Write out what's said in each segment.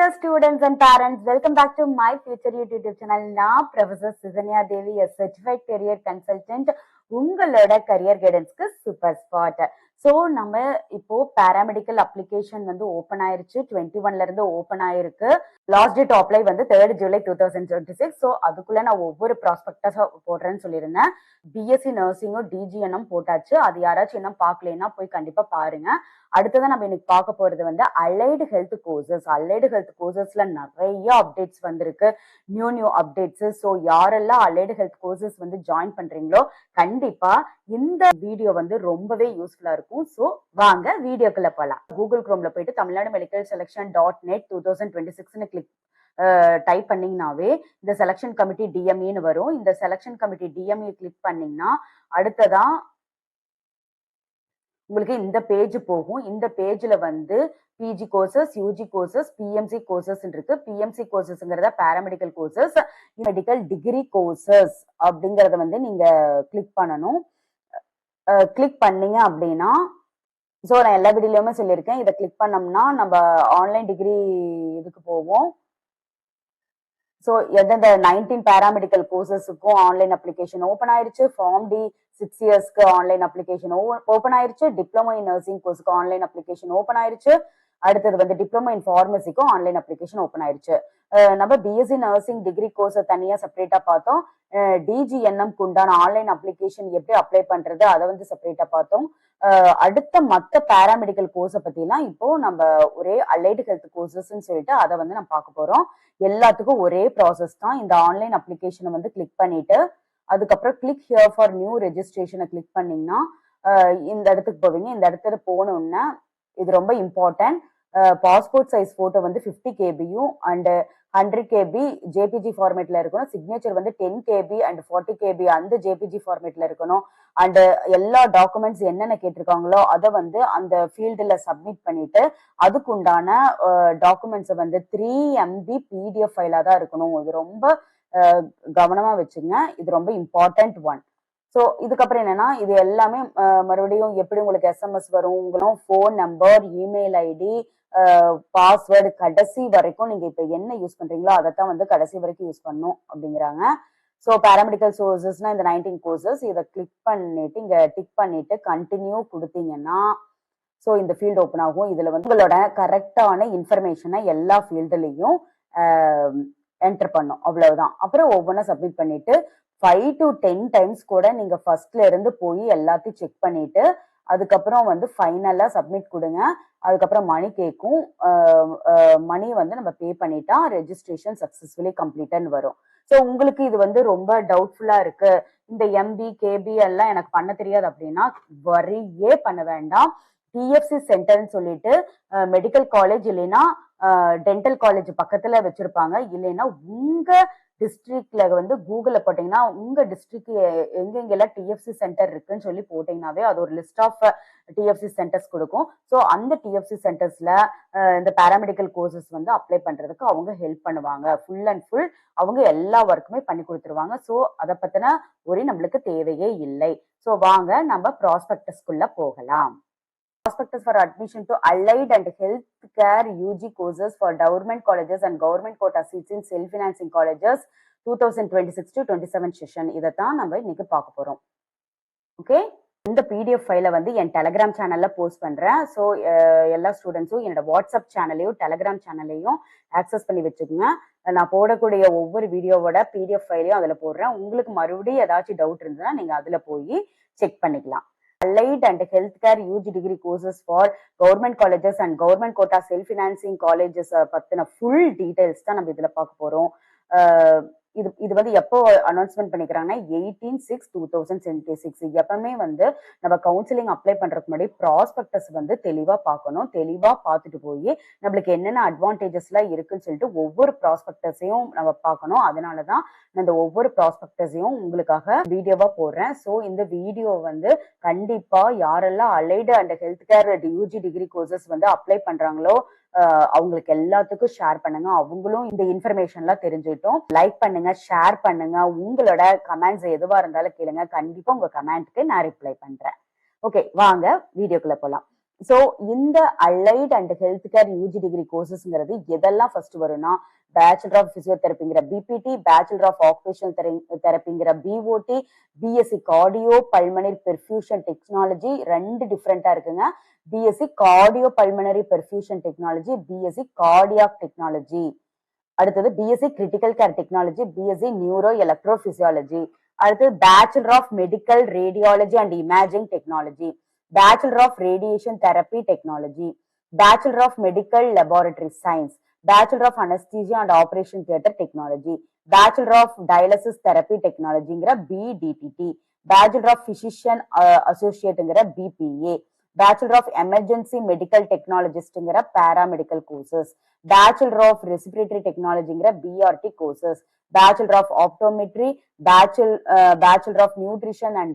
dear students and parents, welcome back to my future YouTube channel. நான் Professor Suzanya Devi, a certified career consultant. உங்களோட career கைடன்ஸ்க்கு super spot. So நம்ம இப்போ paramedical application வந்து open ஆயிருச்சு. 21ல இருந்து open ஆயிருக்கு. Last date apply வந்து 3rd July 2026. So அதுக்குள்ள நான் ஒவ்வொரு ப்ராஸ்பெக்டஸா போடுறேன்னு சொல்லியிருந்தேன். பிஎஸ்சி நர்சிங்கும் டிஜிஎன்னும் போட்டாச்சு. அது யாராச்சும் இன்னும் பார்க்கலன்னா போய் கண்டிப்பா பாருங்க. அடுத்ததான் நம்ம இன்னைக்கு பார்க்க போறது வந்து allied health courses. Allied health கோர்சஸ்ல நிறைய அப்டேட்ஸ் வந்திருக்கு, நியூ அப்டேட்ஸ். ஸோ யாரெல்லாம் அலைடு ஹெல்த் கோர்சஸ் வந்து ஜாயின் பண்றீங்களோ கண்டிப்பா இந்த வீடியோ வந்து ரொம்பவே யூஸ்ஃபுல்லா இருக்கும். ஸோ வாங்க வீடியோக்குள்ள போலாம். கூகுள் குரோம்ல போயிட்டு Tamil Nadu medical selection .net 2026 click type பண்ணீங்கன்னாவே இந்த செலக்ஷன் கமிட்டி டிஎம்இன்னு வரும். இந்த செலக்ஷன் கமிட்டி டிஎம்இ கிளிக் பண்ணீங்கன்னா அடுத்ததான் உங்களுக்கு இந்த பேஜ் போகும். இந்த பேஜ்ல வந்து PG courses, UG courses, PMC courses இருக்கு. பிஎம்சி கோர்சஸ்ங்கிறத paramedical courses, medical degree courses அப்படிங்கறத வந்து நீங்க கிளிக் பண்ணணும். கிளிக் பண்ணீங்க அப்படின்னா ஸோ நான் எல்லா வீடியோலயுமே சொல்லியிருக்கேன், இதை கிளிக் பண்ணோம்னா நம்ம ஆன்லைன் டிகிரி இதுக்கு போவோம். ஸோ எந்தெந்த 19 பேராமெடிக்கல் கோர்சஸுக்கும் ஆன்லைன் அப்ளிகேஷன் ஓப்பன் ஆயிருச்சு. ஃபார்ம் டி 6 இயர்ஸ்க்கு ஆன்லைன் அப்ளிகேஷன் ஓப்பன் ஆயிருச்சு. டிப்ளமோ இன் நர்சிங் கோர்ஸுக்கு ஆன்லைன் அப்ளிகேஷன் ஓப்பன் ஆயிருச்சு. அடுத்தது வந்து டிப்ளமோ இன் ஃபார்மசிக்கும் ஆன்லைன் அப்ளிகேஷன் ஓப்பன் ஆயிருச்சு. நம்ம பிஎஸ்சி நர்சிங் டிகிரி கோர்ஸை தனியா செப்பரேட்டா பார்த்தோம். டிஜிஎன்எம்க்கு உண்டான ஆன்லைன் அப்ளிகேஷன் எப்படி அப்ளை பண்றது அதை வந்து செப்பரேட்டா பார்த்தோம். அடுத்த மற்ற பேராமெடிக்கல் கோர்ஸை பத்திலாம் இப்போ நம்ம ஒரே அலைடு ஹெல்த் கோர்சஸ்ன்னு சொல்லிட்டு அதை வந்து நம்ம பார்க்க போறோம். எல்லாத்துக்கும் ஒரே ப்ராசஸ் தான். இந்த ஆன்லைன் அப்ளிகேஷனை வந்து கிளிக் பண்ணிட்டு அதுக்கப்புறம் கிளிக் ஹியர் ஃபார் நியூ ரெஜிஸ்ட்ரேஷனை கிளிக் பண்ணீங்கன்னா இந்த இடத்துக்கு போவீங்க. இந்த இடத்துல போனோம்னா இது ரொம்ப இம்பார்ட்டன்ட். பாஸ்போர்ட் சைஸ் போட்டோ வந்து 50 கேபியும் அண்ட் 100 கேபி ஜேபிஜி ஃபார்மேட்ல இருக்கணும். சிக்னேச்சர் வந்து 10 கேபி அண்ட் 40 கேபி அந்த ஜேபிஜி ஃபார்மேட்ல இருக்கணும். அண்ட் எல்லா டாக்குமெண்ட்ஸ் என்னென்ன கேட்டிருக்காங்களோ அதை வந்து அந்த ஃபீல்டுல சப்மிட் பண்ணிட்டு அதுக்குண்டான டாக்குமெண்ட்ஸை வந்து 3 MB PDF ஃபைலா தான் இருக்கணும். இது ரொம்ப கவனமா வச்சுங்க, இது ரொம்ப இம்பார்ட்டன்ட் ஒன். ஸோ இதுக்கப்புறம் என்னன்னா இது எல்லாமே மறுபடியும் எப்படி உங்களுக்கு எஸ்எம்எஸ் வரும், உங்களும் phone number, email ID, password கடைசி வரைக்கும் நீங்க இப்ப என்ன யூஸ் பண்றீங்களோ அதைத்தான் வந்து கடைசி வரைக்கும் யூஸ் பண்ணணும் அப்படிங்கிறாங்க. ஸோ பேராமெடிக்கல் கோர்சஸ்னா இந்த 19 கோர்சஸ் இதை கிளிக் பண்ணிட்டு இங்க டிக் பண்ணிட்டு கண்டினியூ கொடுத்தீங்கன்னா ஸோ இந்த ஃபீல்டு ஓப்பன் ஆகும். இதுல வந்து உங்களோட கரெக்டான இன்ஃபர்மேஷனை எல்லா ஃபீல்டுலையும் என்டர் பண்ணும், அவ்வளவுதான். அப்புறம் ஒவ்வொன்றா சப்மிட் பண்ணிட்டு 5 to 10 டைம்ஸ் கூட நீங்க ஃபர்ஸ்ட்ல இருந்து போய் எல்லாத்தையும் செக் பண்ணிட்டு அதுக்கப்புறம் வந்து ஃபைனலா சப்மிட் கொடுங்க. அதுக்கப்புறம் மணி கேட்கும். மணி வந்து நம்ம பே பண்ணிட்டா ரெஜிஸ்ட்ரேஷன் சக்சஸ்ஃபுல்லி கம்ப்ளீட்னு வரும். ஸோ உங்களுக்கு இது வந்து ரொம்ப டவுட்ஃபுல்லா இருக்கு, இந்த எம்பி கேபி எல்லாம் எனக்கு பண்ண தெரியாது அப்படின்னா வரியே பண்ண வேண்டாம். டிஎஃப்சி சென்டர்ன்னு சொல்லிட்டு மெடிக்கல் காலேஜ் இல்லைன்னா டென்டல் காலேஜ் பக்கத்துல வச்சிருப்பாங்க. இல்லைன்னா உங்க டிஸ்ட்ரிக்ட்ல வந்து கூகுள்ல போட்டீங்கன்னா உங்க டிஸ்ட்ரிக்ட் எங்கெங்கெல்லாம் டிஎஃப்சி சென்டர் இருக்குன்னு சொல்லி போட்டீங்கன்னாவே அது ஒரு லிஸ்ட் ஆஃப் டிஎஃப்சி சென்டர்ஸ் கொடுக்கும். ஸோ அந்த டிஎஃப்சி சென்டர்ஸ்ல இந்த பேராமெடிக்கல் கோர்சஸ் வந்து அப்ளை பண்றதுக்கு அவங்க ஹெல்ப் பண்ணுவாங்க. ஃபுல் அண்ட் ஃபுல் அவங்க எல்லா ஒர்க்குமே பண்ணி கொடுத்துருவாங்க. ஸோ அதை பத்தின ஒரு நம்மளுக்கு தேவையே இல்லை. ஸோ வாங்க நம்ம ப்ராஸ்பெக்டஸ்குள்ள போகலாம். Prospectus for admission to allied and healthcare UG courses for government colleges and government quota seats in self-financing colleges 2026 to 27 session. இதைத்தான் நம்ம இன்னைக்கு பார்க்க போறோம். ஓகே, இந்த PDF ஃபைலை வந்து என் டெலகிராம் சேனல்ல போஸ்ட் பண்றேன். ஸோ எல்லா ஸ்டூடெண்ட்ஸும் என்னோட வாட்ஸ்அப் சேனலையும் டெலகிராம் சேனலையும் ஆக்சஸ் பண்ணி வச்சுக்கோங்க. நான் போடக்கூடிய ஒவ்வொரு வீடியோவோட PDF ஃபைலையும் அதுல போடுறேன். உங்களுக்கு மறுபடியும் ஏதாச்சும் டவுட் இருந்ததுன்னா நீங்க அதுல போய் செக் பண்ணிக்கலாம். Allied and healthcare UG degree courses for government colleges and government quota self-financing colleges பத்தின full details தான் நம்ம இதுல பார்க்க போறோம். இது வந்து எப்போ அனௌன்ஸ்மெண்ட் பண்ணிக்கிறாங்கன்னா 18/6/2026. எப்பவுமே வந்து நம்ம கவுன்சிலிங் அப்ளை பண்றதுக்கு முன்னாடி ப்ராஸ்பெக்டஸ் வந்து தெளிவா பார்க்கணும். தெளிவா பார்த்துட்டு போய் நம்மளுக்கு என்னென்ன அட்வான்டேஜஸ் எல்லாம் இருக்குன்னு சொல்லிட்டு ஒவ்வொரு ப்ராஸ்பெக்டஸையும் நம்ம பார்க்கணும். அதனாலதான் நான் இந்த ஒவ்வொரு ப்ராஸ்பெக்டஸையும் உங்களுக்காக வீடியோவா போடுறேன். ஸோ இந்த வீடியோ வந்து கண்டிப்பா யாரெல்லாம் allied and health care UG degree courses வந்து அப்ளை பண்றாங்களோ அவங்களுக்கு எல்லாத்துக்கும் ஷேர் பண்ணுங்க. அவங்களும் இந்த இன்ஃபர்மேஷன்லாம் தெரிஞ்சுட்டோம். லைக் பண்ணுங்க, ஷேர் பண்ணுங்க, உங்களோட கமெண்ட்ஸ் எதுவா இருந்தாலும் கேளுங்க. கண்டிப்பா உங்க கமெண்ட்க்கு நான் ரிப்ளை பண்றேன். ஓகே, வாங்க வீடியோக்குள்ள போலாம். சோ இந்த allied and health care UG degree கோர்சஸ்ங்கிறது எதெல்லாம் ஃபர்ஸ்ட் வரும்னா பேச்சுலர் ஆஃப் பிசியோதெரபிங்கிற பிபிடி, பேச்சுலர் ஆஃப் ஆக்குபேஷனல் தெரபிங்கிற BOT, BSc cardio pulmonary perfusion technology, ரெண்டு டிஃப்ரெண்டா இருக்குங்க. BSc cardio pulmonary perfusion technology, BSc cardiac technology. அடுத்தது BSc critical care technology, BSc neuro electro physiology. அடுத்தது bachelor of medical radiology and imaging technology, bachelor of radiation therapy technology, bachelor of medical laboratory science, bachelor of anaesthesia and operation theatre technology, bachelor of dialysis therapy டெக்னாலஜிங்கிற BDTT, bachelor of physician அசோசியேட்டுங்கிற BPA, bachelor of emergency medical டெக்னாலஜிஸ்ட்ங்கிற paramedical courses, bachelor of respiratory டெக்னாலஜிங்கிற BRT courses, bachelor of optometry, bachelor of nutrition and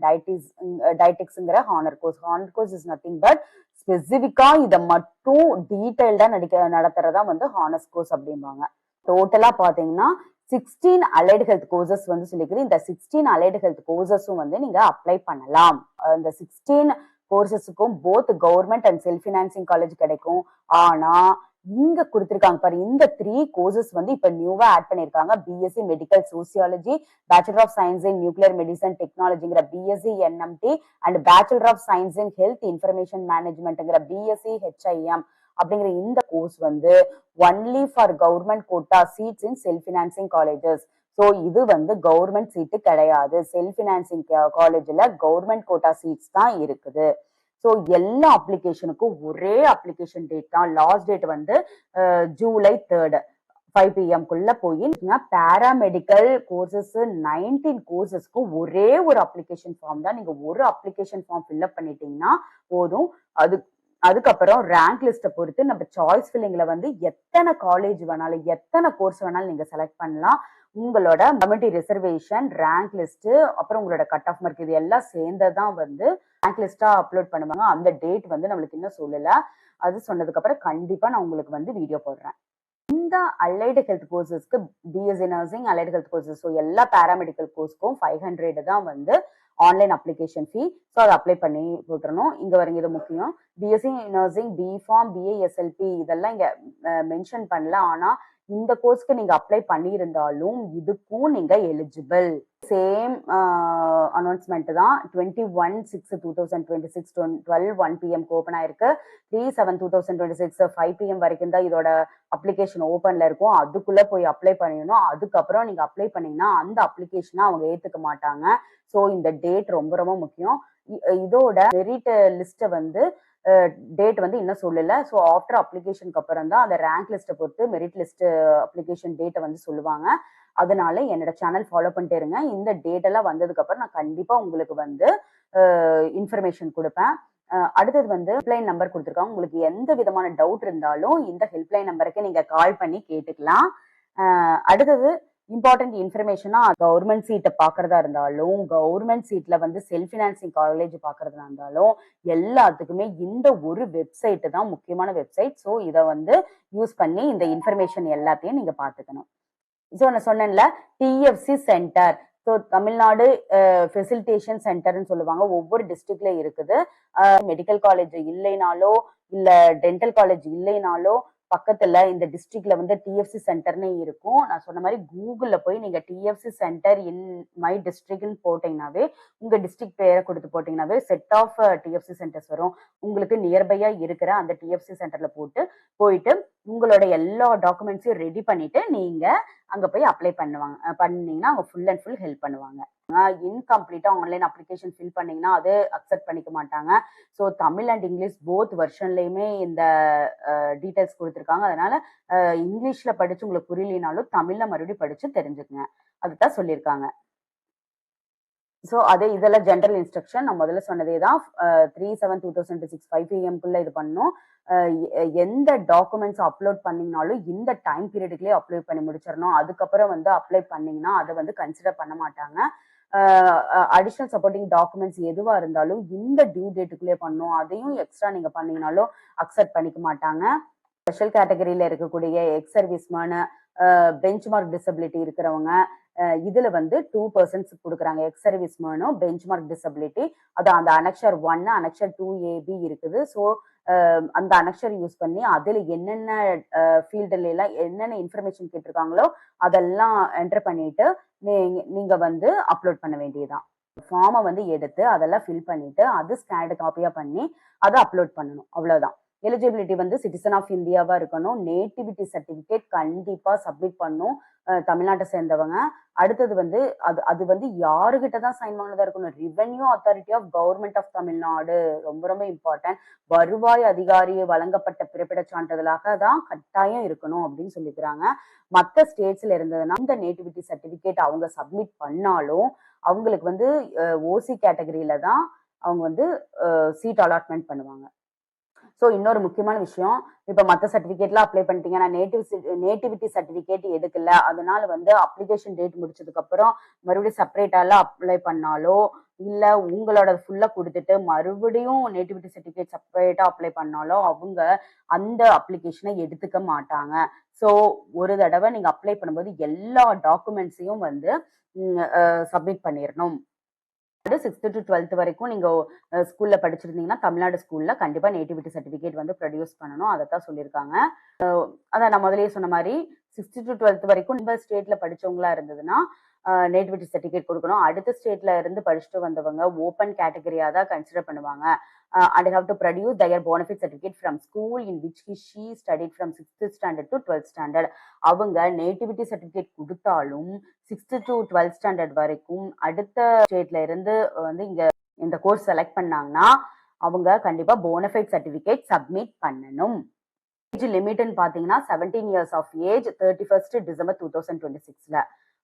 டயட்டிக்ஸ்ங்கிற honour course. Honour course is nothing but ஸ்பெசிபிக்கா இதை மட்டும் டீடைல்டா நடத்துறதா வந்து honours course அப்படிம்பாங்க. டோட்டலா பாத்தீங்கன்னா 16 அலைடு ஹெல்த் கோர்சஸ் வந்து சொல்லிக்கிறேன். இந்த 16 அலைடு ஹெல்த் கோர்சஸும் வந்து நீங்க அப்ளை பண்ணலாம். இந்த 16 கோர்சஸுக்கும் both government and self financing college கிடைக்கும். ஆனா இங்க கொடுத்திருக்காங்க பாரு, இந்த 3 கோர்சஸ் வந்து இப்ப நியூவா ஆட் பண்ணிருக்காங்க. BSc medical sociology, bachelor of science in nuclear medicine டெக்னாலஜிங்கிற BSc NMT and bachelor of science in health information மேனேஜ்மெண்ட்ங்கிற பிஎஸ்சி ஹெச்ஐஎம் அப்படிங்கிற இந்த கோர்ஸ் வந்து only for government quota seats in self financing colleges. So இது வந்து government seat கிடையாது. Self financing காலேஜ்ல government quota seats தான் இருக்குது. ஸோ எல்லா அப்ளிகேஷனுக்கும் ஒரே அப்ளிகேஷன் டேட் தான். லாஸ்ட் டேட் வந்து ஜூலை 3 5 PM குள்ள போய் பாராமெடிக்கல் கோர்சஸ் 19 கோர்சஸ்க்கும் ஒரே ஒரு அப்ளிகேஷன் ஃபார்ம் தான். நீங்க ஒரு அப்ளிகேஷன் ஃபார்ம் ஃபில்அப் பண்ணிட்டீங்கன்னா போதும். அதுக்கப்புறம் ரேங்க் லிஸ்ட்டை பொறுத்து நம்ம சாய்ஸ் ஃபில்லிங்ல வந்து எத்தனை காலேஜ் வேணாலும் எத்தனை கோர்ஸ் வேணாலும் நீங்க செலக்ட் பண்ணலாம். உங்களோட கமிட்டி ரிசர்வேஷன், ரேங்க் லிஸ்ட், அப்புறம் உங்களோட கட் ஆஃப் மார்க் இது எல்லாம் சேர்ந்ததான் வந்து ரேங்க் லிஸ்டா அப்லோட் பண்ணுவாங்க. அந்த டேட் வந்து நம்மளுக்கு இன்னும் சொல்லல. அது சொன்னதுக்கு அப்புறம் கண்டிப்பா நான் உங்களுக்கு வந்து வீடியோ போடுறேன். இந்த அலைடு ஹெல்த் கோர்சஸ்க்கு BSc nursing, allied health courses, so எல்லா பாராமெடிக்கல் கோர்ஸ்க்கும் 500 தான் வந்து ஆன்லைன் அப்ளிகேஷன் ஃபீ. ஸோ அதை அப்ளை பண்ணி போட்டுறணும். இங்க வரீங்க, இது முக்கியம். பிஎஸ்சி நர்சிங், பிஃபார்ம், பிஏஎஸ்எல்பி இதெல்லாம் இங்க மென்ஷன் பண்ணல. ஆனா இந்த கோர்ஸ்க்கு நீங்க அப்ளை பண்ணியிருந்தாலும் இதுக்கும் நீங்க எலிஜிபிள். சேம் அனௌன்ஸ்மெண்ட் தான். 21/6/2026 12 PM ஓப்பன் ஆயிருக்கு. 3/7/2026 5 PM வரைக்கும் தான் இதோட அப்ளிகேஷன் ஓப்பன்ல இருக்கும். அதுக்குள்ள போய் அப்ளை பண்ணிடணும். அதுக்கப்புறம் நீங்க அப்ளை பண்ணீங்கன்னா அந்த அப்ளிகேஷனை அவங்க ஏத்துக்க மாட்டாங்க. ஸோ இந்த டேட் ரொம்ப ரொம்ப முக்கியம். இதோட மெரிட் லிஸ்ட்டை வந்து டேட் வந்து இன்னும் சொல்லல. ஸோ ஆஃப்டர் அப்ளிகேஷனுக்கு அப்புறம் தான் அந்த ரேங்க் லிஸ்ட்டை பொறுத்து மெரிட் லிஸ்ட் அப்ளிகேஷன் டேட்டை வந்து சொல்லுவாங்க. அதனால என்னோட சேனல் ஃபாலோ பண்ணிட்டே இருங்க. இந்த டேட் எல்லாம் வந்ததுக்கு அப்புறம் நான் கண்டிப்பா உங்களுக்கு வந்து இன்ஃபர்மேஷன் கொடுப்பேன். அடுத்தது வந்து ஹெல்ப்லைன் நம்பர் கொடுத்துருக்காங்க. உங்களுக்கு எந்த விதமான டவுட் இருந்தாலும் இந்த ஹெல்ப்லைன் நம்பருக்கு நீங்க கால் பண்ணி கேட்டுக்கலாம். அடுத்தது இம்பார்ட்டன்ட் இன்ஃபர்மேஷனா, கவர்மெண்ட் சீட்டை பாக்குறதா இருந்தாலும், கவர்மெண்ட் சீட்ல வந்து செல்ஃப் ஃபினான்சிங் காலேஜ் பாக்குறதா இருந்தாலும் எல்லாத்துக்குமே இந்த ஒரு வெப்சைட் தான் முக்கியமான வெப்சைட். ஸோ இதை வந்து யூஸ் பண்ணி இந்த இன்ஃபர்மேஷன் எல்லாத்தையும் நீங்க பாத்துக்கணும். ஸோ நான் சொன்னேன்ல, TFC centre, so Tamil Nadu facilitation சென்டர்னு சொல்லுவாங்க. ஒவ்வொரு டிஸ்ட்ரிக்ட்ல இருக்குது. மெடிக்கல் காலேஜ் இல்லைனாலோ இல்ல டென்டல் காலேஜ் இல்லைனாலோ பக்கத்துல இந்த டிஸ்ட்ரிக்ட்ல வந்து டிஎஃப்சி சென்டர்னே இருக்கும். நான் சொன்ன மாதிரி கூகுள்ல போய் நீங்க டிஎஃப்சி சென்டர் இன் மை டிஸ்ட்ரிக்ட்னு போட்டீங்கன்னாவே, உங்க டிஸ்ட்ரிக்ட் பேரை கொடுத்து போட்டீங்கன்னாவே செட் ஆஃப் டிஎஃப்சி சென்டர்ஸ் வரும். உங்களுக்கு நியர்பையா இருக்கிற அந்த டிஎஃப்சி சென்டர்ல போயிட்டு உங்களோட எல்லா டாக்குமெண்ட்ஸையும் ரெடி பண்ணிட்டு நீங்க அங்க போய் அப்ளை பண்ணீங்கன்னா அவங்க ஃபுல் அண்ட் ஃபுல் ஹெல்ப் பண்ணுவாங்க. இன்கம்ப்ளீட்டா ஆன்லைன் அப்ளிகேஷன் ஃபில் பண்ணீங்கன்னா அது அக்செப்ட் பண்ணிக்க மாட்டாங்க. So Tamil and English both வெர்ஷன்லயுமே இந்த டீடைல்ஸ் கொடுத்துருக்காங்க. அதனால இங்கிலீஷ்ல படிச்சு உங்களுக்கு புரியலினாலும் தமிழ்ல மறுபடியும் படிச்சு தெரிஞ்சுக்குங்க. அதுதான் சொல்லியிருக்காங்க. ஸோ இதெல்லாம் ஜென்ரல் இன்ஸ்ட்ரக்ஷன். நான் முதல்ல சொன்னதே தான். 3/7/2026 5 PM குள்ள இது பண்ணணும். எந்த டாக்குமெண்ட்ஸ் அப்லோட் பண்ணீங்கனாலும் இந்த டைம் பீரியடுக்குள்ளே அப்லோட் பண்ணி முடிச்சிடணும். அதுக்கப்புறம் வந்து அப்ளை பண்ணீங்கன்னா அதை வந்து கன்சிடர் பண்ண மாட்டாங்க. அடிஷனல் சப்போர்ட்டிங் டாக்குமெண்ட்ஸ் எதுவா இருந்தாலும் இந்த டியூ டேட்டுக்குள்ளே பண்ணணும். அதையும் எக்ஸ்ட்ரா நீங்க பண்ணீங்கனாலும் அக்செப்ட் பண்ணிக்க மாட்டாங்க. ஸ்பெஷல் கேட்டகரியில இருக்கக்கூடிய X serviceman, bench mark disability இருக்கிறவங்க, இதுல வந்து 2% கொடுக்குறாங்க. எக்ஸ் சர்வீஸ் மேனும் பெஞ்ச்மார்க் டிசபிலிட்டி அது அந்த அனெக்சர் 1 அனெக்சர் 2AB இருக்குது. ஸோ அந்த அனெக்சர் யூஸ் பண்ணி அதுல என்னென்ன ஃபீல்டுல எல்லாம் என்னென்ன இன்ஃபர்மேஷன் கேட்டிருக்காங்களோ அதெல்லாம் என்டர் பண்ணிட்டு நீங்க வந்து அப்லோட் பண்ண வேண்டியதுதான். ஃபார்மை வந்து எடுத்து அதெல்லாம் ஃபில் பண்ணிட்டு அது ஸ்கேன்டு காப்பியா பண்ணி அதை அப்லோட் பண்ணணும். அவ்வளவுதான். எலிஜிபிலிட்டி வந்து சிட்டிசன் ஆஃப் இந்தியாவா இருக்கணும். நேட்டிவிட்டி சர்டிபிகேட் கண்டிப்பா சப்மிட் பண்ணும் தமிழ்நாட்டை சேர்ந்தவங்க. அடுத்தது வந்து அது அது வந்து யாருகிட்ட தான் சைன் வாங்கினதா இருக்கணும்? Revenue authority of government of Tamil Nadu. ரொம்ப ரொம்ப இம்பார்ட்டன்ட். வருவாய் அதிகாரி வழங்கப்பட்ட பிறப்பிடச் சான்றிதழாக தான் கட்டாயம் இருக்கணும் அப்படின்னு சொல்லிக்கிறாங்க. மற்ற ஸ்டேட்ஸ்ல இருந்ததுன்னா இந்த நேட்டிவிட்டி சர்டிபிகேட் அவங்க சப்மிட் பண்ணாலும் அவங்களுக்கு வந்து ஓசி கேட்டகரியில தான் அவங்க வந்து சீட் அலாட்மெண்ட் பண்ணுவாங்க. ஸோ இன்னொரு முக்கியமான விஷயம், இப்ப மற்ற சர்டிபிகேட்லாம் அப்ளை பண்ணிட்டீங்க, நான் நேட்டிவிட்டி சர்டிபிகேட் எடுக்கல, அதனால வந்து அப்ளிகேஷன் டேட் முடிச்சதுக்கு அப்புறம் மறுபடியும் செப்பரேட்டாலாம் அப்ளை பண்ணாலோ இல்ல உங்களோட ஃபுல்லா கொடுத்துட்டு மறுபடியும் நேட்டிவிட்டி சர்டிபிகேட் செப்பரேட்டா அப்ளை பண்ணாலோ அவங்க அந்த அப்ளிகேஷனை எடுத்துக்க மாட்டாங்க. ஸோ ஒரு தடவை நீங்க அப்ளை பண்ணும்போது எல்லா டாக்குமெண்ட்ஸையும் வந்து சப்மிட் பண்ணிடணும். 6th to 12th வரைக்கும் நீங்க ஸ்கூல்ல படிச்சிருந்தீங்கன்னா தமிழ்நாடு ஸ்கூல்ல கண்டிப்பா நேட்டிவிட்டி சர்டிபிகேட் வந்து ப்ரொடியூஸ் பண்ணணும். அதைத்தான் சொல்லியிருக்காங்க. அதான் நான் முதலே சொன்ன மாதிரி 6th to 12th வரைக்கும் இந்த ஸ்டேட்ல படிச்சவங்களா இருந்ததுன்னா நேட்டிவிட்டி சர்டிபிகேட் கொடுக்கணும். அடுத்த ஸ்டேட்ல இருந்து படிச்சுட்டு வந்தவங்க ஓப்பன் கேட்டகரியா தான் கன்சிடர் பண்ணுவாங்க. and have to produce their bonafide certificate from school in which she studied from 6th standard to 12th standard. அவங்க நேட்டிவிட்டி சர்டிபிகேட் கொடுத்தாலும் 6th to 12th ஸ்டாண்டர்ட் வரைக்கும் அடுத்த ஸ்டேட்ல இருந்து வந்து இங்க இந்த கோர்ஸ் செலக்ட் பண்ணாங்கன்னா அவங்க கண்டிப்பா போனஃபைட் சர்டிபிகேட் சப்மிட் பண்ணணும். ஏஜ் லிமிட்னு பாத்தீங்கன்னா 17 years of age 31st December 2026ல.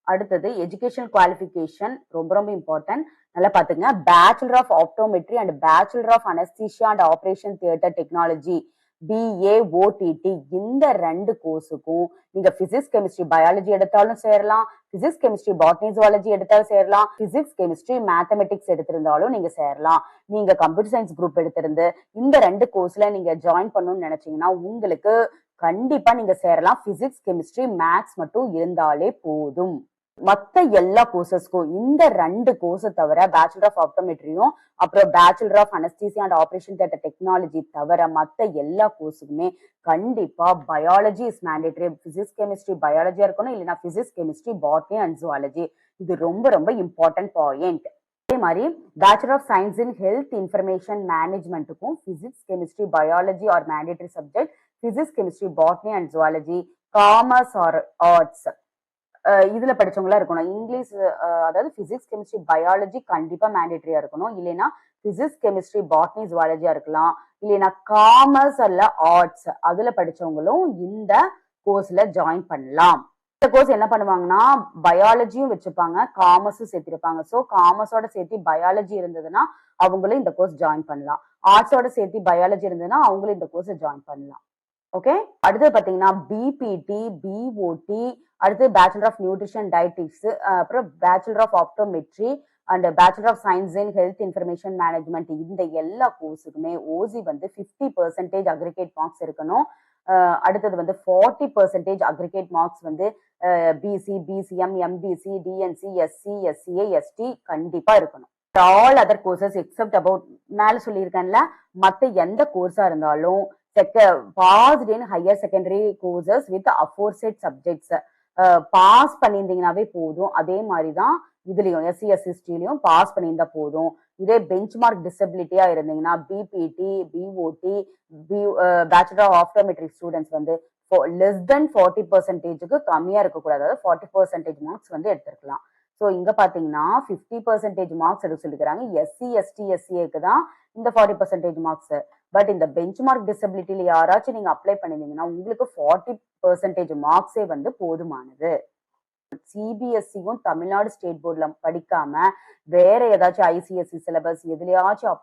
அடுத்தது எஜுகேஷன் குவாலிஃபிகேஷன் ரொம்ப ரொம்ப இம்பார்ட்டன்ட். நல்லா பாத்துங்க. Bachelor of optometry and bachelor of anaesthesia and operation theatre technology BAOTT இந்த 2 கோர்ஸுக்கும் நீங்க பிசிக்ஸ் கெமிஸ்ட்ரி பயாலஜி எடுத்தாலும் சேரலாம், பிசிக்ஸ் கெமிஸ்ட்ரி பாட்னி ஜுவாலஜி எடுத்தாலும் சேரலாம், பிசிக்ஸ் கெமிஸ்ட்ரி மேத்தமெட்டிக்ஸ் எடுத்திருந்தாலும் நீங்க சேரலாம். நீங்க கம்ப்யூட்டர் சயின்ஸ் குரூப் எடுத்திருந்து இந்த 2 கோர்ஸ்ல நீங்க ஜாயின் பண்ணணும்னு நினைச்சீங்கன்னா உங்களுக்கு கண்டிப்பா நீங்க சேரலாம். பிசிக்ஸ் கெமிஸ்ட்ரி மேத்ஸ் மட்டும் இருந்தாலே போதும். மத்த எல்லா கோர்சஸ்க்கும் இந்த 2 கோர்ஸை தவிர பேச்சுலர் ஆஃப் ஆப்டோமெட்ரியும் அப்புறம் bachelor of anaesthesia and operation theatre technology தவிர மத்த எல்லா கோர்ஸுக்குமே கண்டிப்பா biology is mandatory. Physics chemistry பயாலஜியா இருக்கணும், இல்லைன்னா physics chemistry botany and zoology. இது ரொம்ப ரொம்ப இம்பார்ட்டன்ட் பாயிண்ட். அதே மாதிரி bachelor of science in health information மேனேஜ்மெண்ட்டுக்கும் physics chemistry biology are mandatory subject, physics chemistry botany and zoology, commerce or arts இதுல படிச்சவங்களா இருக்கணும். இங்கிலீஷ் அதாவது பிசிக்ஸ் கெமிஸ்ட்ரி பயாலஜி கண்டிப்பா மேண்டேட்டரியா இருக்கணும். இல்லைன்னா பிசிக்ஸ் கெமிஸ்ட்ரி பாட்னி ஜுவாலஜியா இருக்கலாம், இல்லைன்னா காமர்ஸ் அல்ல ஆர்ட்ஸ் அதுல படிச்சவங்களும் இந்த கோர்ஸ்ல ஜாயின் பண்ணலாம். இந்த கோர்ஸ் என்ன பண்ணுவாங்கன்னா பயாலஜியும் வச்சுப்பாங்க, காமர்ஸும் சேர்த்திருப்பாங்க. ஸோ காமர்ஸோட சேர்த்து பயாலஜி இருந்ததுன்னா அவங்களும் இந்த கோர்ஸ் ஜாயின் பண்ணலாம். ஆர்ட்ஸோட சேர்த்து பயாலஜி இருந்ததுன்னா அவங்களும் இந்த கோர்ஸ் ஜாயின் பண்ணலாம். ஓகே. அடுத்து பாத்தீங்கன்னா பிபிடி, பிஓடி, அடுத்து பேச்சுலர் ஆஃப் நியூட்ரிஷன் டயட்டிக்ஸ், அப்புறம் bachelor of optometry and bachelor of science in health information management இந்த எல்லா கோர்ஸுக்குமே ஓசி வந்து 50% அக்ரிகேட் மார்க்ஸ் இருக்கணும். அடுத்தது வந்து 40% அக்ரிகேட் மார்க்ஸ் வந்து BC, BCM, MBC, DNC, SC, SCA, ST கண்டிப்பா இருக்கணும். All other courses except about மேல சொல்லியிருக்கேன்ல மத்த எந்த கோர்ஸா இருந்தாலும் passed in higher secondary courses with aforesaid subjects pass பண்ணியிருந்தீங்கன்னாவே போதும். அதே மாதிரிதான் இதுலயும் எஸ்சி எஸ்சிஸ்டிலையும் பாஸ் பண்ணியிருந்தா போதும். இதே பெஞ்ச் மார்க் டிசபிலிட்டியா இருந்தீங்கன்னா BPT, BOT, bachelor of optometry students வந்து லெஸ் தென் 40%க்கு கம்மியா இருக்கக்கூடாது. அதாவது 40% மார்க்ஸ் வந்து எடுத்திருக்கலாம். ஸோ இங்க பாத்தீங்கன்னா 50% மார்க்ஸ் எடுக்க சொல்லிக்கிறாங்க. எஸ்சி எஸ்டி எஸ்சிஏக்கு தான் இந்த 40% மார்க்ஸ். பட் இந்த பெஞ்ச் மார்க் டிசபிலிட்டியில யாராச்சும் நீங்க அப்ளை பண்ணிருந்தீங்கன்னா உங்களுக்கு 40% மார்க்ஸே வந்து போதுமானது. சிபிஎஸ்சியும் தமிழ்நாடு ஸ்டேட் போர்ட்ல படிக்காம வேற ஏதாச்சும் ஐசிஎஸ்சி சிலபஸ் எதுலயாச்சும்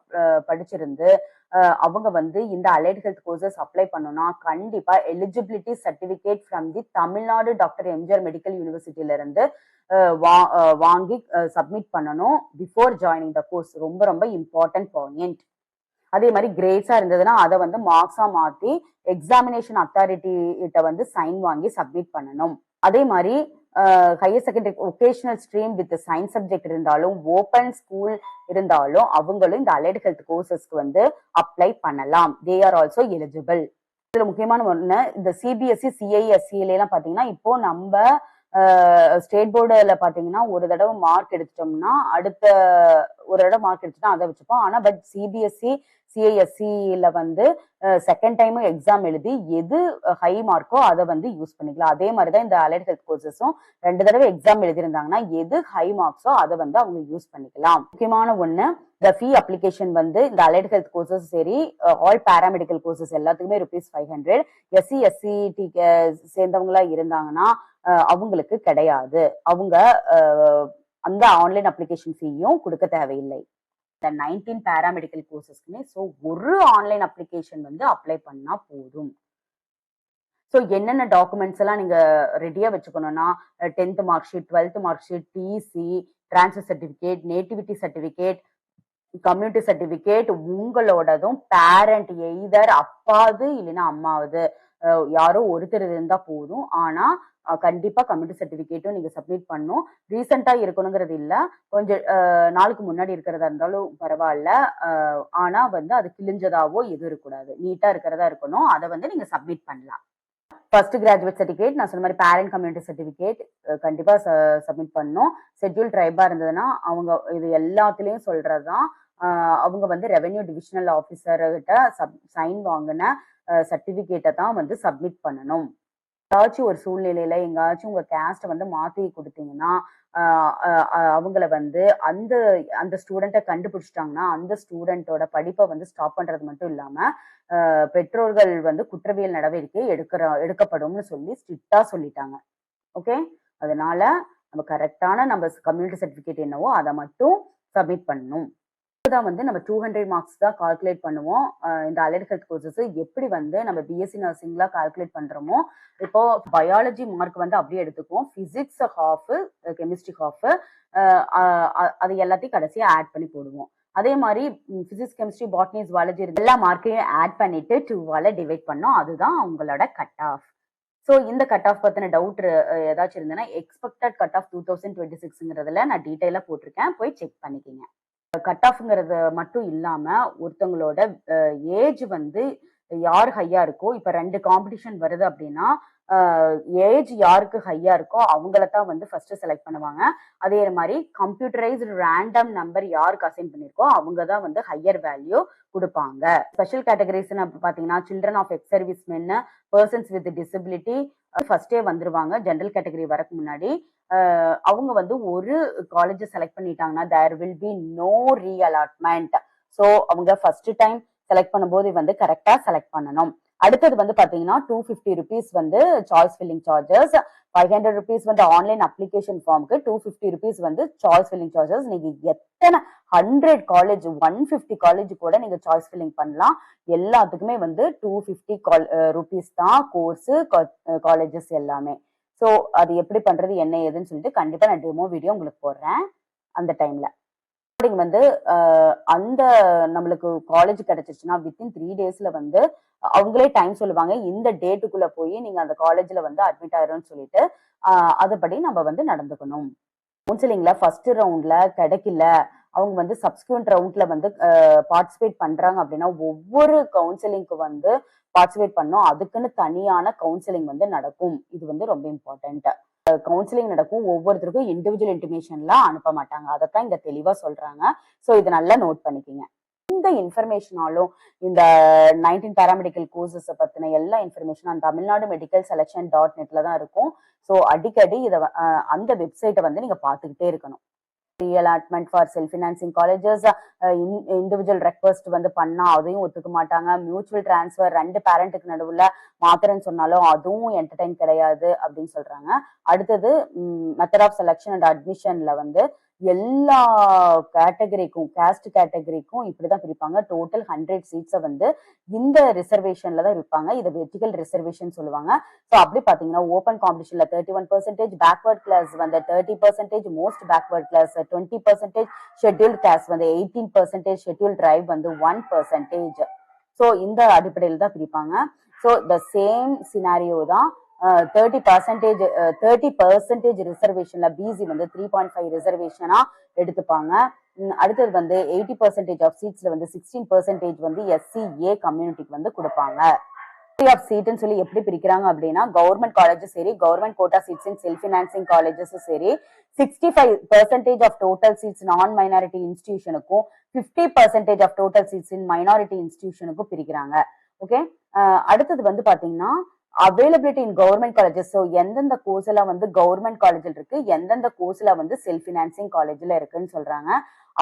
படிச்சிருந்து அவங்க வந்து இந்த அலைட் ஹெல்த் கோர்சஸ் அப்ளை பண்ணணும்னா கண்டிப்பா eligibility certificate from the Tamil Nadu doctor MGR medical யூனிவர்சிட்டியில இருந்து வாங்கி சப்மிட் பண்ணணும் பிஃபோர் ஜாயினிங் த கோர்ஸ். ரொம்ப ரொம்ப இம்பார்ட்டன்ட் பாயிண்ட். அதே மாதிரி கிரேட்ஸா இருந்ததுன்னா அதை வந்து மார்க்ஸா மாத்தி எக்ஸாமினேஷன் அத்தாரிட்டி கிட்ட வந்து சைன் வாங்கி சப்மிட் பண்ணணும். அதே மாதிரி higher secondary vocational stream with science subject இருந்தாலும் ஓப்பன் ஸ்கூல் இருந்தாலும் அவங்களும் இந்த அலைடு ஹெல்த் கோர்சஸ்க்கு வந்து அப்ளை பண்ணலாம். They are also eligible. இதுல முக்கியமான ஒண்ணு, இந்த சிபிஎஸ்சி சிஐஎஸ்சில எல்லாம் பாத்தீங்கன்னா இப்போ நம்ம ஸ்டேட் போர்டுல பாத்தீங்கன்னா ஒரு தடவை மார்க் எடுத்துட்டோம்னா அடுத்த ஒரு தடவை மார்க் எடுத்துட்டா அதை வச்சுப்போம். ஆனா பட் சிபிஎஸ்சி சிஐஎஸ்சில வந்து செகண்ட் டைம் எக்ஸாம் எழுதி எது ஹை மார்க்கோ அதை வந்து யூஸ் பண்ணிக்கலாம். அதே மாதிரிதான் இந்த அலைட் ஹெல்த் கோர்சஸும் 2 தடவை எக்ஸாம் எழுதியிருந்தாங்கன்னா எது ஹை மார்க்ஸோ அதை வந்து அவங்க யூஸ் பண்ணிக்கலாம். முக்கியமான ஒண்ணு, இந்த ஃபீ அப்ளிகேஷன் வந்து இந்த அலைட் ஹெல்த் கோர்சஸ் சரி ஆல் பேராமெடிக்கல் கோர்சஸ் எல்லாத்துக்குமே ₹500. எஸ்சி எஸ்சிடி சேர்ந்தவங்களா இருந்தாங்கன்னா அவங்களுக்கு கிடையாது. அவங்க அந்த ஆன்லைன் அப்ளிகேஷன் ஃபீயும் கொடுக்க தேவையில்லை. இந்த 19 பேராமெடிக்கல் கோர்சஸ்க்குமே ஸோ ஒரு ஆன்லைன் அப்ளிகேஷன் வந்து அப்ளை பண்ணா போதும். ஸோ என்னென்ன டாக்குமெண்ட்ஸ் எல்லாம் நீங்க ரெடியா வச்சுக்கணும்னா 10th mark sheet, 12th mark sheet, TC, transfer certificate, nativity certificate, community certificate, உங்களோடதும் பேரண்ட் எய்தர் அப்பாவது இல்லைன்னா அம்மாவது யாரோ ஒருத்தர் இருந்தா போதும். ஆனா கண்டிப்பா கம்யூனிட்டி சர்டிபிகேட்டும் நீங்க சப்மிட் பண்ணும். ரீசெண்டா இருக்கணுங்கிறது இல்ல, கொஞ்சம் நாளுக்கு முன்னாடி இருக்கிறதா இருந்தாலும் பரவாயில்ல. ஆனா வந்து அது கிழிஞ்சதாவோ எதுவும் இருக்கக்கூடாது, நீட்டா இருக்கிறதா இருக்கணும். அதை வந்து நீங்க சப்மிட் பண்ணலாம். ஃபர்ஸ்ட் கிராஜுவேட் சர்டிபிகேட், நான் சொன்ன மாதிரி பேரண்ட் கம்யூனிட்டி சர்டிபிகேட் கண்டிப்பா சப்மிட் பண்ணணும். ஷெட்யூல் ட்ரைபா இருந்ததுன்னா அவங்க இது எல்லாத்துலயும் சொல்றதுதான். அவங்க வந்து ரெவென்யூ டிவிஷனல் ஆபீசர் கிட்ட சைன் வாங்கின சர்டிபிகேட்டை தான் வந்து சப்மிட் பண்ணணும். ஏதாச்சும் ஒரு சூழ்நிலையில எங்காச்சும் உங்க கேஸ்ட வந்து மாத்தி கொடுத்தீங்கன்னா அவங்கள வந்து அந்த அந்த ஸ்டூடெண்ட்டை கண்டுபிடிச்சிட்டாங்கன்னா அந்த ஸ்டூடெண்டோட படிப்பை வந்து ஸ்டாப் பண்றது மட்டும் இல்லாம பெற்றோர்கள் வந்து குற்றவியல் நடவடிக்கை எடுக்கப்படும்னு சொல்லி ஸ்ட்ரிக்டா சொல்லிட்டாங்க. ஓகே, அதனால நம்ம கரெக்டான நம்ம கம்யூனிட்டி சர்டிபிகேட் என்னவோ அதை மட்டும் சப்மிட் பண்ணணும். தான் வந்து நம்ம 200 மார்க்ஸ் தான் கால்குலேட் பண்ணுவோம். இந்த அலைட் ஹெல்த் கோர்சஸ் எப்படி வந்து நம்ம பிஎஸ்சி நர்சிங்லாம் கால்குலேட் பண்றோமோ, இப்போ பயாலஜி மார்க் வந்து அப்படியே எடுத்துக்குவோம். பிசிக்ஸ் ஹாஃப், கெமிஸ்ட்ரி ஹாஃப், அது எல்லாத்தையும் கடைசியா ஆட் பண்ணி போடுவோம். அதே மாதிரி பிசிக்ஸ், கெமிஸ்ட்ரி, பாட்னி, ஜுவாலஜி எல்லா மார்க்கையும் ஆட் பண்ணிட்டு 2ஆல டிவைட் பண்ணோம். அதுதான் உங்களோட கட் ஆஃப். ஸோ இந்த கட் ஆஃப் பத்தின டவுட் ஏதாச்சும் இருந்ததுன்னா எக்ஸ்பெக்டட் கட் ஆஃப் 2026ங்கிறதுல நான் டீட்டெயிலா போட்டிருக்கேன், போய் செக் பண்ணிக்கோங்க. கட் ஆஃப்ங்கிறது மட்டும் இல்லாம ஒருத்தவங்களோட ஏஜ் வந்து யார் ஹையா இருக்கோ, இப்ப 2 காம்படிஷன் வருது அப்படின்னா ஏஜ் யாருக்கு ஹையா இருக்கோ அவங்கள தான் வந்து ஃபர்ஸ்ட் செலக்ட் பண்ணுவாங்க. அதே மாதிரி கம்ப்யூட்டரைஸ்டு ரேண்டம் நம்பர் யாருக்கு அசைன் பண்ணிருக்கோ அவங்க தான் வந்து ஹையர் வேல்யூ கொடுப்பாங்க. ஸ்பெஷல் கேட்டகரிஸ்ன்னு பாத்தீங்கன்னா children of ex service men, persons with disability ஃபர்ஸ்டே வந்துருவாங்க. ஜெனரல் கேட்டகரி வரக்கு முன்னாடி அவங்க வந்து ஒரு காலேஜ் செலக்ட் பண்ணிட்டாங்கன்னா there will be no reallotment. So அவங்க ஃபர்ஸ்ட் டைம் செலக்ட் பண்ணும்போது வந்து கரெக்டா செலக்ட் பண்ணணும். அடுத்தது வந்து பாத்தீங்கன்னா ₹250 வந்து சாய்ஸ் ஃபில்லிங் சார்ஜஸ், ₹500 வந்து ஆன்லைன் அப்ளிகேஷன் ஃபார்முக்கு, ₹250 வந்து சாய்ஸ் ஃபில்லிங் சார்ஜஸ். நீங்க எத்தனை 100 காலேஜ் 150 காலேஜ் கூட நீங்க சாய்ஸ் ஃபில்லிங் பண்ணலாம். எல்லாத்துக்குமே வந்து ₹250 தான் கோர்ஸ் காலேஜஸ் எல்லாமே. ஸோ அது எப்படி பண்றது என்ன ஏதுன்னு சொல்லிட்டு கண்டிப்பா நான் டெமோ வீடியோ உங்களுக்கு போடுறேன் அந்த டைம்ல. வந்து அந்த நம்மளுக்கு காலேஜ் கிடைச்சிருச்சுன்னா வித்தின் 3 டேஸ்ல வந்து அவங்களே டைம் சொல்லுவாங்க. இந்த டேட்டுக்குள்ள போய் நீங்க அந்த காலேஜ்ல வந்து அட்மிட் ஆயிரும்னு சொல்லிட்டு அதுபடி நம்ம வந்து நடந்துக்கணும். கவுன்சிலிங்ல ஃபர்ஸ்ட் ரவுண்ட்ல கிடைக்கல, அவங்க வந்து சப்ஸ்கியூண்ட் ரவுண்ட்ல வந்து பார்ட்டிசிபேட் பண்றாங்க அப்படின்னா ஒவ்வொரு கவுன்சிலிங்க்கு வந்து பார்ட்டிசிபேட் பண்ணோம். அதுக்குன்னு தனியான கவுன்சிலிங் வந்து நடக்கும். இது வந்து ரொம்ப இம்பார்ட்டன்ட். கவுன்சிலிங் நடக்கும். ஒவ்வொருத்தருக்கும் இண்டிவிஜுவல் இன்டிமேஷன்லாம் அனுப்ப மாட்டாங்க. அதைத்தான் இங்க தெளிவா சொல்றாங்க. ஸோ இதை நல்லா நோட் பண்ணிக்கோங்க. இந்த இன்ஃபர்மேஷனாலும் இந்த 19 பேராமெடிக்கல் கோர்சஸ் பத்தின எல்லா இன்ஃபர்மேஷனும் தமிழ்நாடு மெடிக்கல் செலக்ஷன் .netல தான் இருக்கும். ஸோ அடிக்கடி இதை அந்த வெப்சைட்டை வந்து நீங்க பார்த்துக்கிட்டே இருக்கணும். Reallotment for self financing colleges, individual request வந்து பண்ணா அதையும் ஒத்துக்க மாட்டாங்க. மியூச்சுவல் டிரான்ஸ்ஃபர் 2 பேரண்ட்டுக்கு நடுவுல மாத்திரன்னு சொன்னாலும் அதுவும் என்டர்டைன் கிடையாது அப்படின்னு சொல்றாங்க. அடுத்தது மெத்தட் ஆஃப் செலக்ஷன் அண்ட் அட்மிஷன்ல வந்து எல்லா கேட்டகரிக்கும் காஸ்ட் கேட்டகரிக்கும் இப்படிதான் பிரிப்பாங்க. டோட்டல் 100 சீட்ஸை வந்து இந்த ரிசர்வேஷன்ல தான் இருப்பாங்க. இதை வெர்டிகல் ரிசர்வேஷன் சொல்லுவாங்க. ஸோ அப்படி பாத்தீங்கன்னா ஓப்பன் காம்படிஷன்ல 31%, பேக்வர்ட் கிளாஸ் வந்து 30%, most backward class 20%, scheduled caste வந்து 18%, ஷெட்யூல்ட் டிரைவ் வந்து 1%. ஸோ இந்த அடிப்படையில் தான் பிரிப்பாங்க. ஸோ த சேம் சினாரியோ தான் 30% ரிசர்வேஷன்ல பிசி வந்து 3.5 ரிசர்வேஷனா எடுத்துப்பாங்க. அடுத்தது வந்து 80% ஆஃப் சீட்ஸ்ல வந்து 16% வந்து SCA கம்யூனிட்டிக்கு வந்து கொடுப்பாங்க. ஆஃப் சீட்னு சொல்லி எப்படி பிரிக்கிறாங்க அப்படின்னா கவர்மெண்ட் காலேஜஸ் சரி, government quota seats in self financing colleges சரி, 65% of total seats non minority இன்ஸ்டிடியூஷனுக்கும் 50% of total seats in minority இன்ஸ்டிடியூஷனுக்கும் பிரிக்கிறாங்க. ஓகே, அடுத்தது வந்து பாத்தீங்கன்னா availability in government colleges. So எந்தெந்த கோர்ஸ் எல்லாம் வந்து கவர்மெண்ட் காலேஜில் இருக்கு, எந்தெந்த கோர்ஸ்ல வந்து செல்ஃப் ஃபினான்சிங் காலேஜ்ல இருக்குன்னு சொல்றாங்க.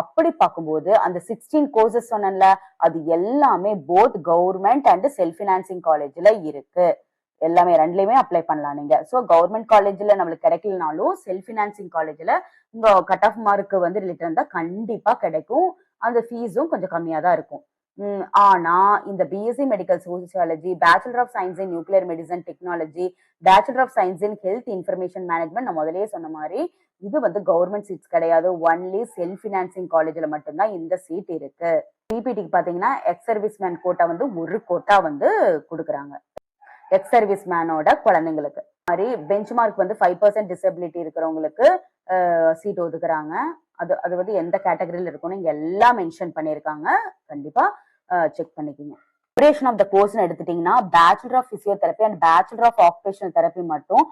அப்படி பார்க்கும்போது அந்த 16 கோர்சஸ் சொன்னேன்ல, அது எல்லாமே both government and self financing காலேஜ்ல இருக்கு. எல்லாமே ரெண்டுலயுமே அப்ளை பண்ணலாம் நீங்க. ஸோ கவர்மெண்ட் காலேஜ்ல நம்மளுக்கு கிடைக்கலனாலும் செல்ஃப் ஃபினான்சிங் காலேஜ்ல உங்க கட் ஆஃப் மார்க் வந்து ரிலேட்டட் இருந்தா கண்டிப்பா கிடைக்கும். அந்த ஃபீஸும் கொஞ்சம் கம்மியா தான் இருக்கும். ஆனா இந்த BSc medical sociology, bachelor of science in nuclear medicine technology, bachelor of science in health information management நான் முதல்லயே சொன்ன மாதிரி இது வந்து கவர்மெண்ட் சீட்ஸ் கிடையாது. ஒன்லி செல்ஃப் ஃபினான்சிங் காலேஜ்ல மட்டும்தான் இந்த சீட் இருக்கு. பிபிடிக்கு பாத்தீங்கன்னா எக்ஸ் சர்வீஸ் மேன் கோட்டா வந்து ஒரு கோட்டா வந்து கொடுக்குறாங்க எக்ஸ் சர்வீஸ் மேனோட குழந்தைங்களுக்கு. மாதிரி பெஞ்ச் மார்க் வந்து 5% டிசபிலிட்டி இருக்கிறவங்களுக்கு சீட் ஒதுக்குறாங்க. அது அது வந்து எந்த கேட்டகரியில் இருக்கும்னு இங்க எல்லாம் மென்ஷன் பண்ணியிருக்காங்க. கண்டிப்பா செக் பண்ணிக்கோங்க. டியூரேஷன் ஆஃப் த கோர்ஸ்னு எடுத்துட்டீங்கன்னா bachelor of physiotherapy and bachelor of occupational therapy மட்டும்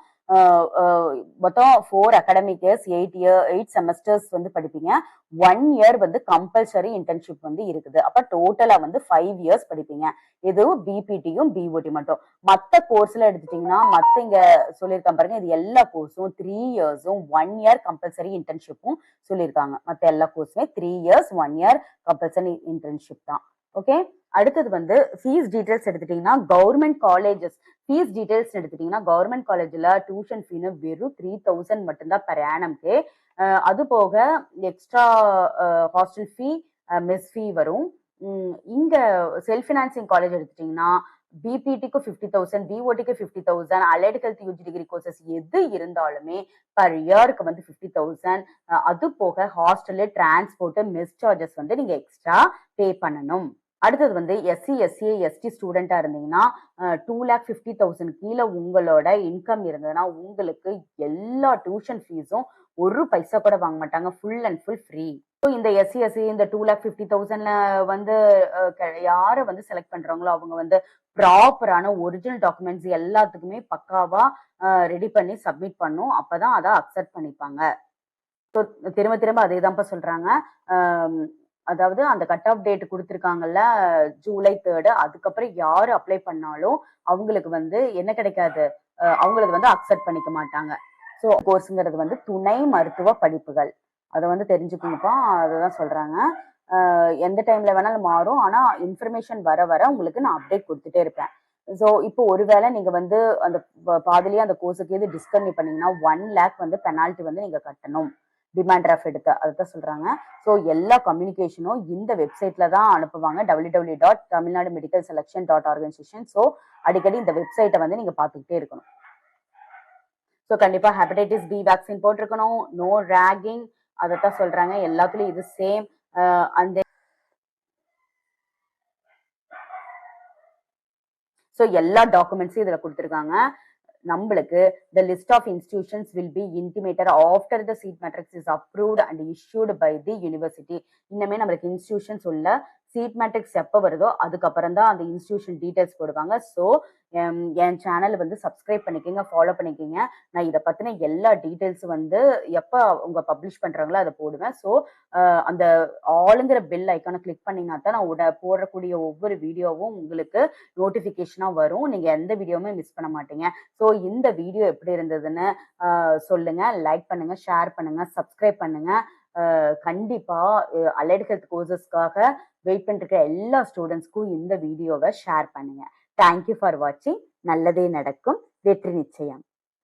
மொத்தம் 4 அகாடமிக் இயர்ஸ் 8 செமஸ்டர்ஸ் வந்து படிப்பீங்க. 1 இயர் வந்து கம்பல்சரி இன்டர்ன்ஷிப் வந்து இருக்குது. அப்ப டோட்டலா வந்து 5 இயர்ஸ் படிப்பீங்க. இது பிபிடியும் பிஓடி மட்டும். மத்த கோர்ஸ்ல எடுத்துட்டீங்கன்னா மத்த இங்க சொல்லியிருக்காங்க பாருங்க, இது எல்லா கோர்ஸும் 3 இயர்ஸும் 1 இயர் கம்பல்சரி இன்டர்ன்ஷிப்பும் சொல்லியிருக்காங்க. மத்த எல்லா கோர்ஸுமே 3 இயர்ஸ் 1 இயர் கம்பல்சரி இன்டர்ன்ஷிப் தான். ஓகே, அடுத்தது வந்து ஃபீஸ் டீடைல்ஸ் எடுத்துட்டீங்கன்னா கவர்மெண்ட் காலேஜஸ் ஃபீஸ் டீடைல்ஸ் எடுத்துட்டீங்கன்னா கவர்மெண்ட் காலேஜ்ல டியூஷன் ஃபீனு வெறும் 3000 மட்டும்தான் பெர் ஆனம்க்கு. அது போக எக்ஸ்ட்ரா ஹாஸ்டல் ஃபீ, மெஸ் ஃபீ வரும். இங்க செல்ஃப் ஃபினான்சிங் காலேஜ் எடுத்துட்டீங்கன்னா பிபிடிக்கு 50,000, பிஓடிக்கு 50,000, allied health UG degree courses எது இருந்தாலுமே பர் இயருக்கு வந்து 50,000. அது போக ஹாஸ்டலு, டிரான்ஸ்போர்ட், மெஸ் சார்ஜஸ் வந்து நீங்க எக்ஸ்ட்ரா பே பண்ணணும். அடுத்தது வந்து எஸ்சி, எஸ்சிஏ, எஸ்டி ஸ்டூடெண்டா இருந்தீங்கன்னா 2,50,000 கீழே உங்களோட இன்கம் இருந்ததுன்னா உங்களுக்கு எல்லா டியூஷன் ஃபீஸும் ஒரு பைசா கூட வாங்க மாட்டாங்க. Full and full free. இந்த எஸ்சி எஸ்சி இந்த 2,50,000 வந்து யாரை வந்து செலக்ட் பண்றாங்களோ அவங்க வந்து ப்ராப்பரான ஒரிஜினல் டாக்குமெண்ட்ஸ் எல்லாத்துக்குமே பக்காவா ரெடி பண்ணி சப்மிட் பண்ணும். அப்பதான் அதை அக்செப்ட் பண்ணிப்பாங்க. திரும்ப திரும்ப அதே தான்ப்பா சொல்றாங்க. அதாவது அந்த கட் ஆஃப் டேட் கொடுத்துருக்காங்கல்ல ஜூலை 3, அதுக்கப்புறம் யாரு அப்ளை பண்ணாலும் அவங்களுக்கு வந்து என்ன கிடைக்காது, அவங்களுக்கு வந்து அக்செப்ட் பண்ணிக்க மாட்டாங்க. ஸோ கோர்ஸுங்கிறது வந்து துணை மருத்துவ படிப்புகள், அதை வந்து தெரிஞ்சுக்கணும்ப்பா. அதுதான் சொல்றாங்க. எந்த டைம்ல வேணாலும் மாறும். ஆனா இன்ஃபர்மேஷன் வர வர உங்களுக்கு நான் அப்டேட் கொடுத்துட்டே இருப்பேன். ஸோ இப்போ ஒருவேளை நீங்க வந்து அந்த பாதிலேயே அந்த கோர்ஸுக்கு எது டிஸ்கன்டினியூ பண்ணீங்கன்னா 1 lakh வந்து பெனால்ட்டி வந்து நீங்க கட்டணும். டிமாண்ட் டிராஃப்ட் எடுத்து அதுதான் சொல்றாங்க. ஸோ எல்லா கம்யூனிகேஷனும் இந்த வெப்சைட்ல தான் அனுப்புவாங்க, www.tamilnadu.medicalselection.organization. ஸோ அடிக்கடி இந்த வெப்சைட்டை வந்து நீங்க பார்த்துக்கிட்டே இருக்கணும். ஸோ கண்டிப்பா ஹெப்படைட்டிஸ் பி வேக்சின் போட்டிருக்கணும். நோ ரேகிங், அதைத்தான் சொல்றாங்க. எல்லாத்துலயும் இது சேம். அந்த ஸோ எல்லா டாக்குமெண்ட்ஸும் இதுல கொடுத்துருக்காங்க. நம்மளுக்கு the list of institutions will be intimated after the seat matrix is approved and issued by the university. இன்னமே நம்மளுக்கு இன்ஸ்டிடியூஷன்ஸ் உள்ள சீட் மேட்ரிக்ஸ் எப்போ வருதோ அதுக்கப்புறம் தான் அந்த இன்ஸ்டிடியூஷன் டீடைல்ஸ் போடுவாங்க. ஸோ என் சேனல் வந்து சப்ஸ்கிரைப் பண்ணிக்கோங்க, ஃபாலோ பண்ணிக்கோங்க. நான் இதை பற்றின எல்லா டீட்டெயில்ஸும் வந்து எப்போ அவங்க பப்ளிஷ் பண்ணுறாங்களோ அதை போடுவேன். ஸோ அந்த ஆளுங்கிற பெல் ஐக்கானை கிளிக் பண்ணிங்கன்னா தான் நான் போடக்கூடிய ஒவ்வொரு வீடியோவும் உங்களுக்கு நோட்டிஃபிகேஷனாக வரும். நீங்கள் எந்த வீடியோவுமே மிஸ் பண்ண மாட்டீங்க. ஸோ இந்த வீடியோ எப்படி இருந்ததுன்னு சொல்லுங்க, லைக் பண்ணுங்க, ஷேர் பண்ணுங்க, சப்ஸ்கிரைப் பண்ணுங்க. கண்டிப்பா அலைடு ஹெல்த் கோர்சஸ்க்காக வெயிட் பண்ணிருக்க எல்லா ஸ்டூடெண்ட்ஸ்க்கும் இந்த வீடியோவை ஷேர் பண்ணுங்க. தேங்க்யூ ஃபார் வாட்சிங். நல்லதே நடக்கும், வெற்றி நிச்சயம்.